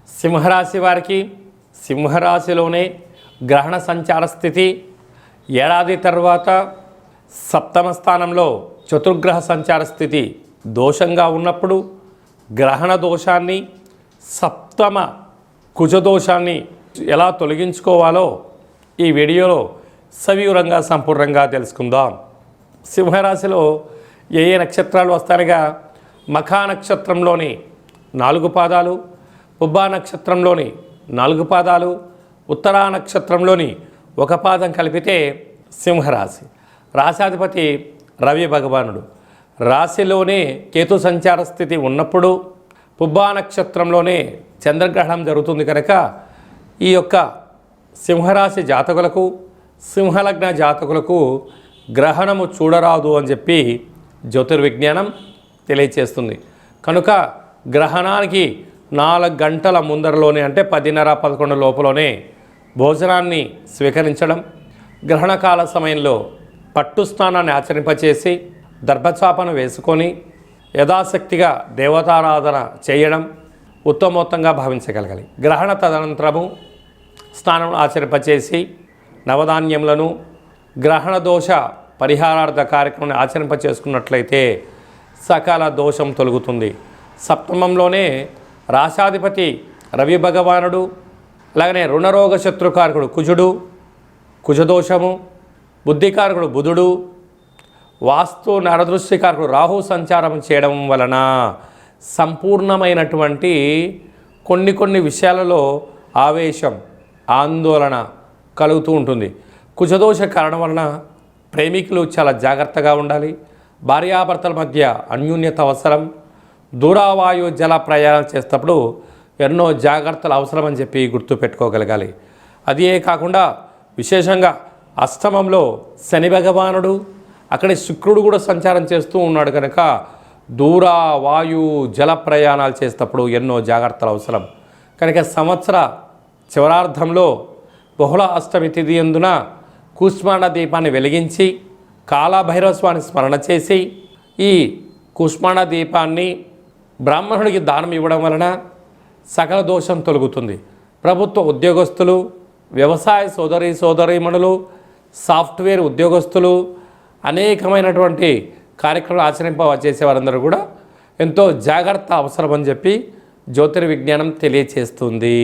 సింహరాశి వారికి సింహరాశిలోనే గ్రహణ సంచార స్థితి, ఏడాది తర్వాత సప్తమ స్థానంలో చతుర్గ్రహ సంచార స్థితి దోషంగా ఉన్నప్పుడు గ్రహణ దోషాన్ని, సప్తమ కుజదోషాన్ని ఎలా తొలగించుకోవాలో ఈ వీడియోలో సవివరంగా సంపూర్ణంగా తెలుసుకుందాం. సింహరాశిలో ఏ నక్షత్రాలు వస్తాయనగా మఖా నక్షత్రంలోని 4 పాదాలు, పుబ్బా నక్షత్రంలోని 4 పాదాలు, ఉత్తరా నక్షత్రంలోని 1 పాదం కలిపితే సింహరాశి. రాశాధిపతి రవి భగవానుడు. రాశిలోనే కేతు సంచార స్థితి ఉన్నప్పుడు పుబ్బా నక్షత్రంలోనే చంద్రగ్రహణం జరుగుతుంది కనుక ఈ యొక్క సింహరాశి జాతకులకు, సింహలగ్న జాతకులకు గ్రహణము చూడరాదు అని చెప్పి జ్యోతిర్విజ్ఞానం తెలియచేస్తుంది. కనుక గ్రహణానికి 4 గంటల ముందరలోనే అంటే 10:30-11 లోపలనే భోజనాన్ని స్వీకరించడం, గ్రహణకాల సమయంలో పట్టు స్నానాన్ని ఆచరింపచేసి దర్భచాపను వేసుకొని యథాశక్తిగా దేవతారాధన చేయడం ఉత్తమోత్తంగా భావించగలగాలి. గ్రహణ తదనంతరము స్నానం ఆచరింపచేసి నవధాన్యములను గ్రహణ దోష పరిహారార్థ కార్యక్రమాన్ని ఆచరింపచేసుకున్నట్లయితే సకల దోషం తొలగుతుంది. సప్తమంలోనే రాశాధిపతి రవి భగవానుడు, అలాగనే రుణరోగ శత్రుకారకుడు కుజుడు, కుజదోషము, బుద్ధికారకుడు బుధుడు, వాస్తు నరదృష్టికారకుడు రాహు సంచారం చేయడం వలన సంపూర్ణమైనటువంటి కొన్ని విషయాలలో ఆవేశం, ఆందోళన కలుగుతూ ఉంటుంది. కుజదోష కారణం వలన ప్రేమికులు చాలా జాగ్రత్తగా ఉండాలి. భార్యాభర్తల మధ్య అన్యోన్యత అవసరం. దూరావాయు జల ప్రయాణం చేసేటప్పుడు ఎన్నో జాగ్రత్తలు అవసరమని చెప్పి గుర్తుపెట్టుకోగలగాలి. అదే కాకుండా విశేషంగా అష్టమంలో శని భగవానుడు, అక్కడి శుక్రుడు కూడా సంచారం చేస్తూ ఉన్నాడు కనుక దూర వాయు జల ప్రయాణాలు చేసేటప్పుడు ఎన్నో జాగ్రత్తలు అవసరం. కనుక సంవత్సర చివరార్థంలో బహుళ అష్టమి తిథి యందున కూష్మాండ దీపాన్ని వెలిగించి కాలభైరవ స్వామిని స్మరణ చేసి ఈ కూష్మాండ దీపాన్ని బ్రాహ్మణుడికి దానం ఇవ్వడం వలన సకల దోషం తొలగుతుంది. ప్రభుత్వ ఉద్యోగస్తులు, వ్యవసాయ సోదరీమణులు, సాఫ్ట్వేర్ ఉద్యోగస్తులు, అనేకమైనటువంటి కార్యక్రమాలు చేసేవారందరూ కూడా ఎంతో జాగ్రత్త అవసరమని చెప్పి జ్యోతిర్విజ్ఞానం తెలియచేస్తుంది.